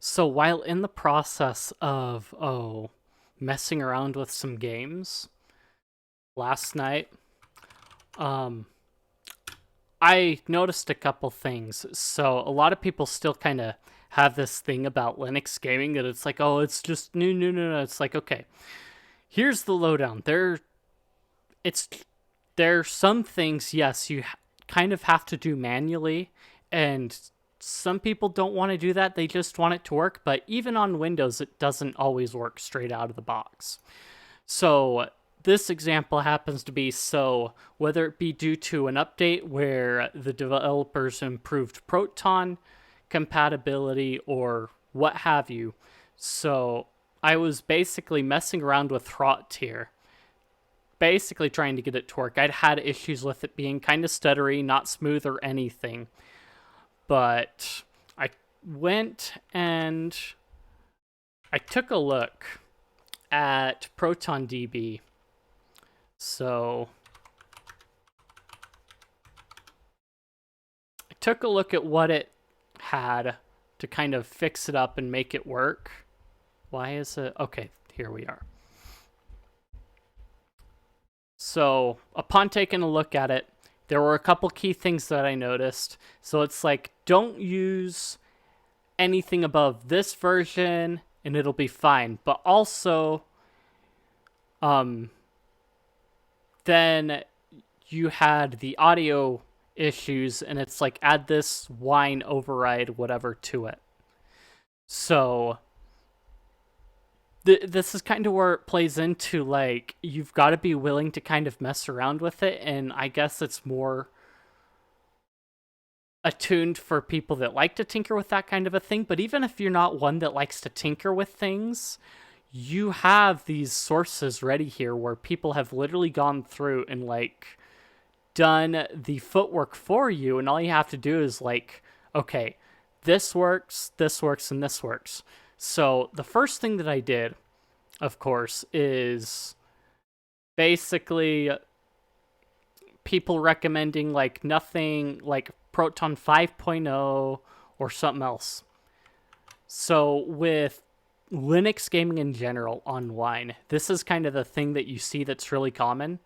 So while in the process of messing around with some games last night, um I noticed a couple things. So a lot of people still kind of have this thing about Linux gaming that it's like, oh, it's just no. It's like, okay, here's the lowdown. It's there's some things, yes, kind of have to do manually, and some people don't want to do that. They just want it to work. But even on Windows, it doesn't always work straight out of the box. So this example happens to be so whether it be due to an update where the developers improved Proton compatibility or what have you. So I was basically messing around with Throt here, basically trying to get it to work. I'd had issues with it being kind of stuttery, not smooth or anything. But I went and I took a look at ProtonDB. So I took a look at what it had to kind of fix it up and make it work. Why is it? Okay, here we are. So upon taking a look at it, there were a couple key things that I noticed. So it's like, don't use anything above this version and it'll be fine. But also, then you had the audio issues, and it's like, add this wine override whatever to it. So this is kind of where it plays into, like, you've got to be willing to kind of mess around with it, and I guess it's more attuned for people that like to tinker with that kind of a thing. But even if you're not one that likes to tinker with things, you have these sources ready here where people have literally gone through and like done the footwork for you, and all you have to do is like, okay, this works, and this works. So the first thing that I did, of course, is basically people recommending like nothing like Proton 5.0 or something else. So with Linux gaming in general on Wine, this is kind of the thing that you see that's really common,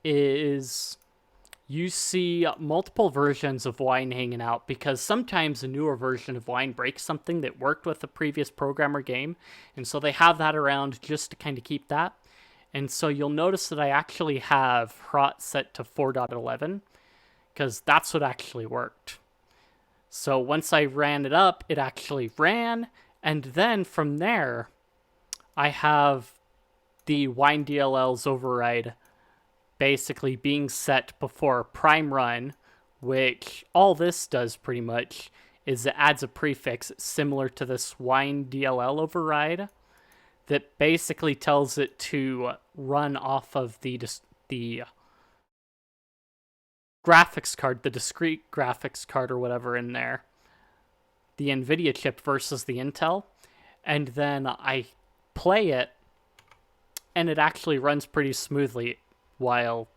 is you see multiple versions of Wine hanging out because sometimes a newer version of Wine breaks something that worked with the previous program or game, and so they have that around just to kind of keep that. And so you'll notice that I actually have Hrot set to 4.11 because that's what actually worked. So once I ran it up, it actually ran, and then from there, I have the Wine DLL's override basically being set before prime run, which all this does pretty much is it adds a prefix similar to this Wine DLL override that basically tells it to run off of the graphics card, the discrete graphics card or whatever in there, the NVIDIA chip versus the Intel. And then I play it, and it actually runs pretty smoothly while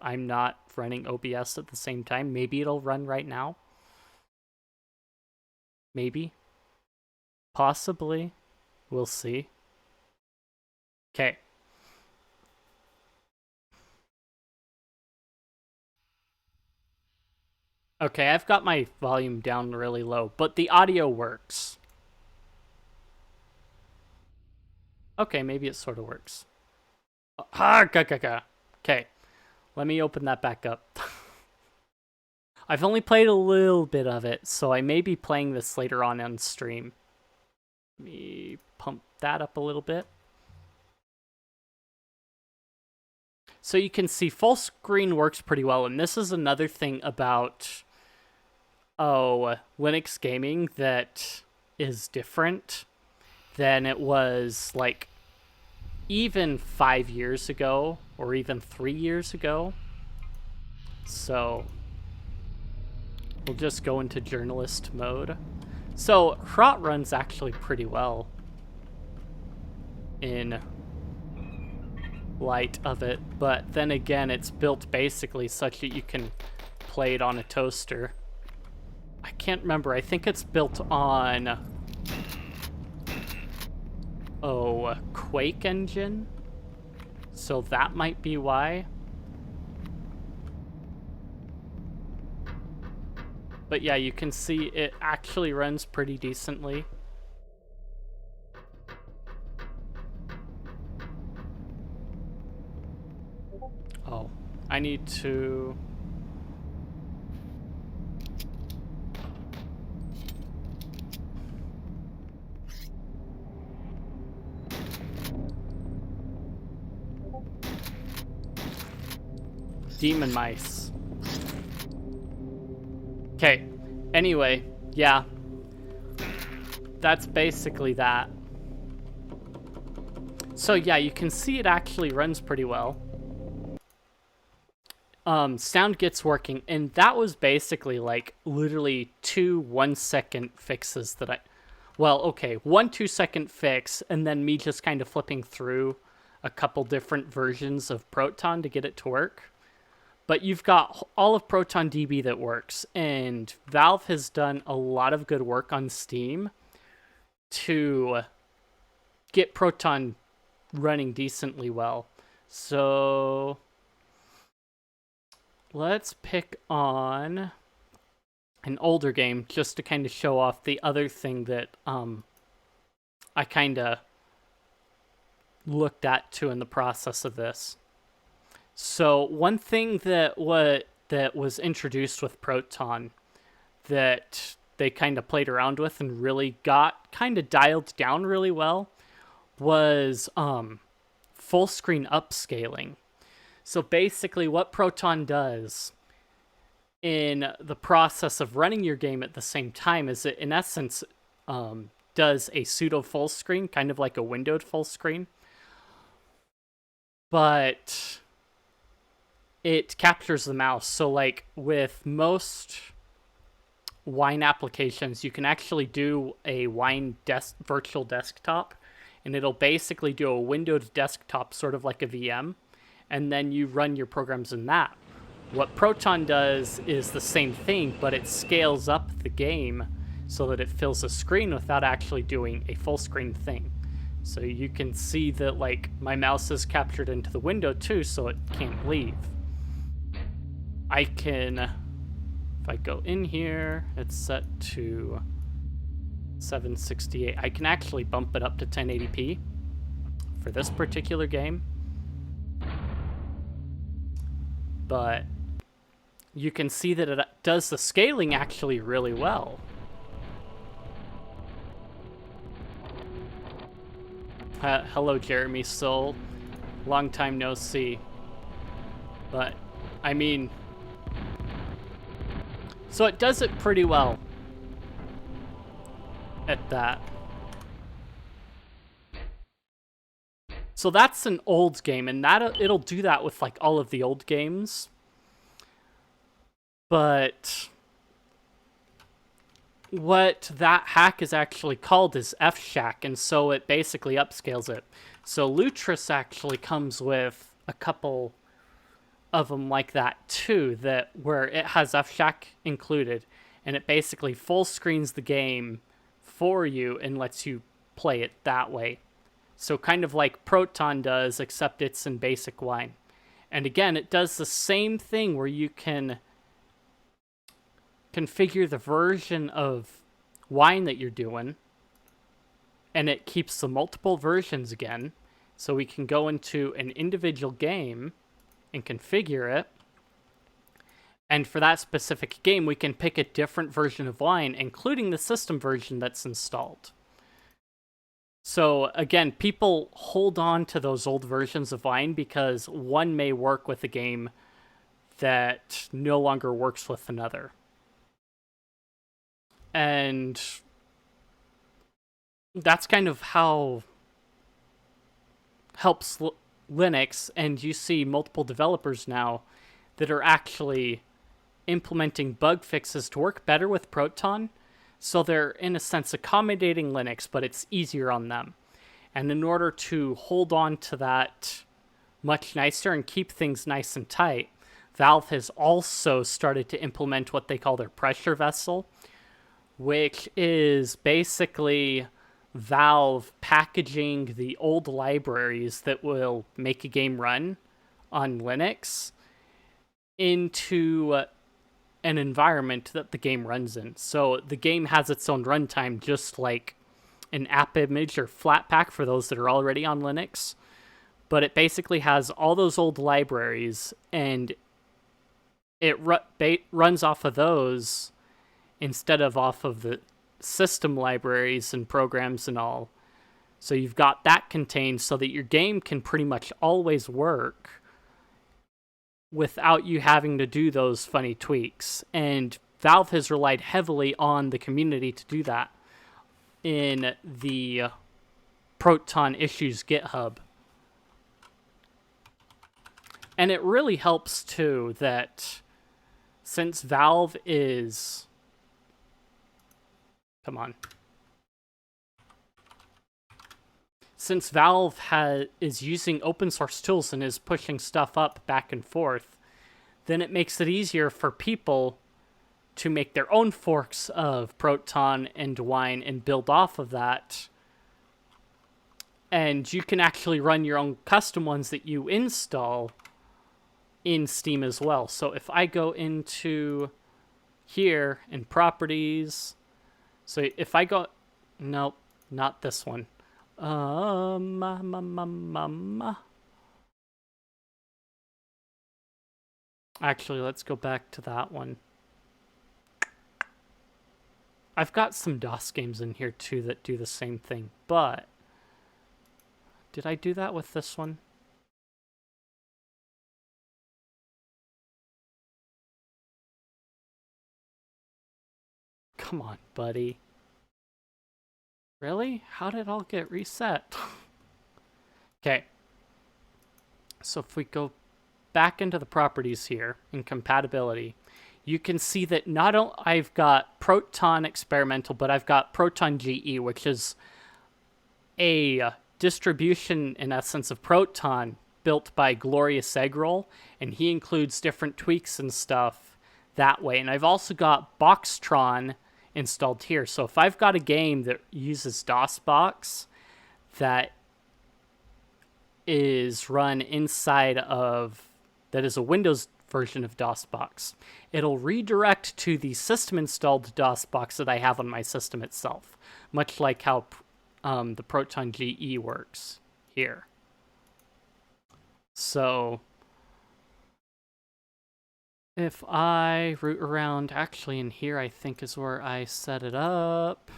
I'm not running OBS at the same time. Maybe it'll run right now. Maybe. Possibly. We'll see. Okay. Okay, I've got my volume down really low, but the audio works. Okay, maybe it sort of works. Okay, let me open that back up. I've only played a little bit of it, so I may be playing this later on stream. Let me pump that up a little bit. So you can see full screen works pretty well, and this is another thing about Linux gaming that is different than it was like even 5 years ago or even 3 years ago. So we'll just go into journalist mode. So Hrot runs actually pretty well in light of it, but then again, it's built basically such that you can play it on a toaster. I can't remember. I think it's built on a Quake engine. So that might be why. But yeah, you can see it actually runs pretty decently. Oh, I need to... Demon mice. Okay, anyway, yeah. That's basically that. So yeah, you can see it actually runs pretty well. Sound gets working, and that was basically like literally 2 1-second fixes that well, okay, 1 2-second fix, and then me just kind of flipping through a couple different versions of Proton to get it to work. But you've got all of Proton DB that works, and Valve has done a lot of good work on Steam to get Proton running decently well. So let's pick on an older game just to kind of show off the other thing that I kind of looked at too in the process of this. So one thing that was introduced with Proton that they kind of played around with and really got kind of dialed down really well was full screen upscaling. So basically what Proton does in the process of running your game at the same time is it in essence does a pseudo full screen, kind of like a windowed full screen, but it captures the mouse. So like with most Wine applications, you can actually do a Wine virtual desktop, and it'll basically do a windowed desktop, sort of like a VM, and then you run your programs in that. What Proton does is the same thing, but it scales up the game so that it fills the screen without actually doing a full screen thing. So you can see that like my mouse is captured into the window too, so it can't leave. I can, if I go in here, it's set to 768. I can actually bump it up to 1080p for this particular game. But you can see that it does the scaling actually really well. Hello, Jeremy Soul. Long time no see. But, I mean... So it does it pretty well at that. So that's an old game, and it'll do that with like all of the old games. But what that hack is actually called is F-Shack, and so it basically upscales it. So Lutris actually comes with a couple of them like that too, that where it has F-Shack included, and it basically full screens the game for you and lets you play it that way. So kind of like Proton does, except it's in basic Wine. And again, it does the same thing where you can configure the version of Wine that you're doing, and it keeps the multiple versions again. So we can go into an individual game and configure it. And for that specific game, we can pick a different version of Wine, including the system version that's installed. So again, people hold on to those old versions of Wine because one may work with a game that no longer works with another. And that's kind of how helps Linux, and you see multiple developers now that are actually implementing bug fixes to work better with Proton. So they're, in a sense, accommodating Linux, but it's easier on them. And in order to hold on to that much nicer and keep things nice and tight, Valve has also started to implement what they call their pressure vessel, which is basically Valve packaging the old libraries that will make a game run on Linux into an environment that the game runs in. So the game has its own runtime, just like an app image or Flatpak for those that are already on Linux. But it basically has all those old libraries, and it runs off of those instead of off of the system libraries and programs and all. So you've got that contained so that your game can pretty much always work without you having to do those funny tweaks. And Valve has relied heavily on the community to do that in the Proton Issues GitHub. And it really helps too that since Valve is... Come on. Since Valve is using open source tools and is pushing stuff up back and forth, then it makes it easier for people to make their own forks of Proton and Wine and build off of that. And you can actually run your own custom ones that you install in Steam as well. So if I go into here in properties, so if I go, nope, not this one. Actually, let's go back to that one. I've got some DOS games in here too that do the same thing, but did I do that with this one? Come on, buddy. Really? How did it all get reset? Okay. So if we go back into the properties here in compatibility, you can see that not only I've got Proton Experimental, but I've got Proton GE, which is a distribution, in essence, of Proton built by Glorious Eggroll, and he includes different tweaks and stuff that way. And I've also got Boxtron installed here. So if I've got a game that uses DOSBox that is run inside of, that is a Windows version of DOSBox, it'll redirect to the system installed DOSBox that I have on my system itself, much like how the Proton GE works here. So if I root around, actually in here I think is where I set it up.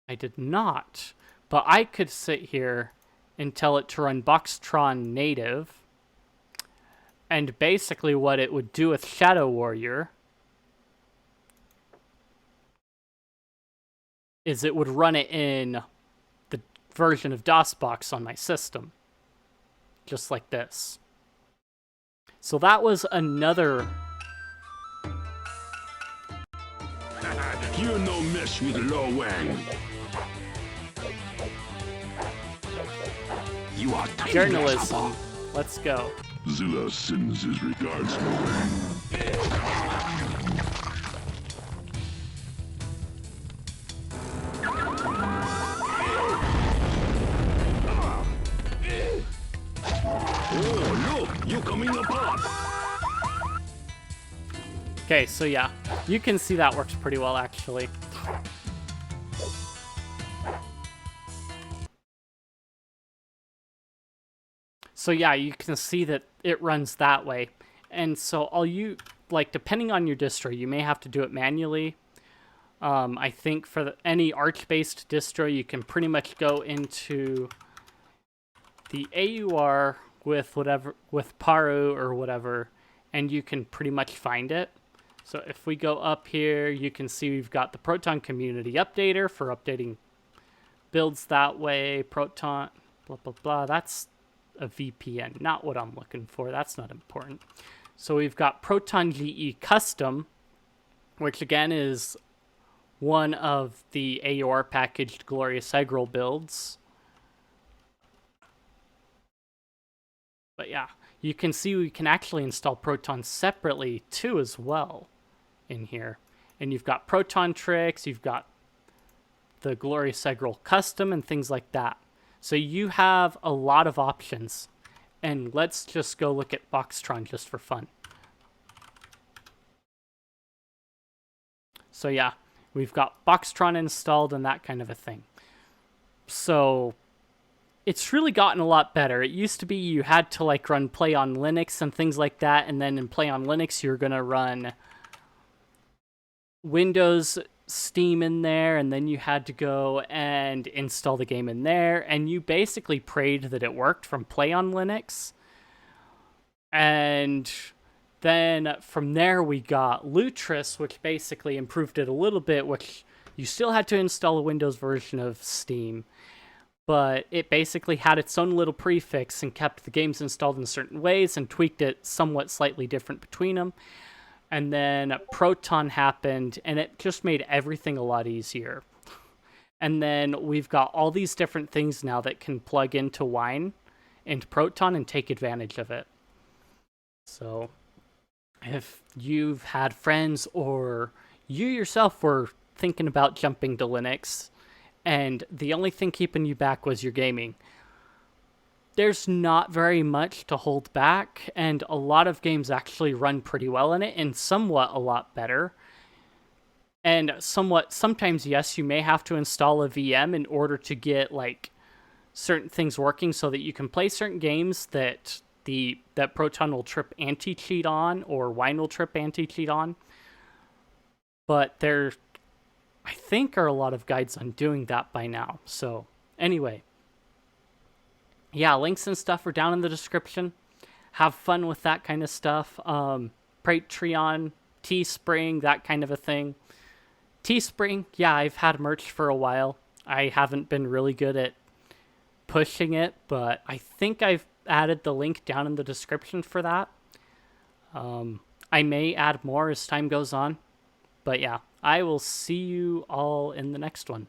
I did not, but I could sit here and tell it to run Boxtron native. And basically what it would do with Shadow Warrior is it would run it in the version of DOSBox on my system. Just like this. So that was another... You no mess with Lo Wang. You are journalism. Let's go. Zilla sends his regards, Lo Wang. Oh, look! You're coming apart! Okay, so yeah, you can see that works pretty well, actually. So yeah, you can see that it runs that way. And so like, depending on your distro, you may have to do it manually. I think for any Arch-based distro, you can pretty much go into the AUR with Paru or whatever, and you can pretty much find it. So if we go up here, you can see we've got the Proton Community Updater for updating builds that way. Proton, blah, blah, blah. That's a VPN, not what I'm looking for. That's not important. So we've got Proton GE Custom, which again is one of the AUR packaged Glorious Eggroll builds. But yeah, you can see we can actually install Proton separately too as well. in here. And you've got Proton Tricks, you've got the Glorious Eggroll Custom, and things like that. So you have a lot of options. And let's just go look at Boxtron just for fun. So yeah, we've got Boxtron installed and that kind of a thing. So it's really gotten a lot better. It used to be you had to like run Play on Linux and things like that, and then in Play on Linux you're gonna run Windows Steam in there, and then you had to go and install the game in there, and you basically prayed that it worked from Play on Linux. And then from there we got Lutris, which basically improved it a little bit, which you still had to install a Windows version of Steam, but it basically had its own little prefix and kept the games installed in certain ways and tweaked it somewhat slightly different between them. And then Proton happened, and it just made everything a lot easier. And then we've got all these different things now that can plug into Wine and Proton and take advantage of it. So if you've had friends or you yourself were thinking about jumping to Linux, and the only thing keeping you back was your gaming, there's not very much to hold back, and a lot of games actually run pretty well in it, and somewhat a lot better. And sometimes, yes, you may have to install a VM in order to get like certain things working so that you can play certain games that that Proton will trip anti-cheat on, or Wine will trip anti-cheat on. But there, I think, are a lot of guides on doing that by now. So anyway, yeah, links and stuff are down in the description. Have fun with that kind of stuff. Patreon, Teespring, that kind of a thing. Teespring, yeah, I've had merch for a while. I haven't been really good at pushing it, but I think I've added the link down in the description for that. I may add more as time goes on. But yeah, I will see you all in the next one.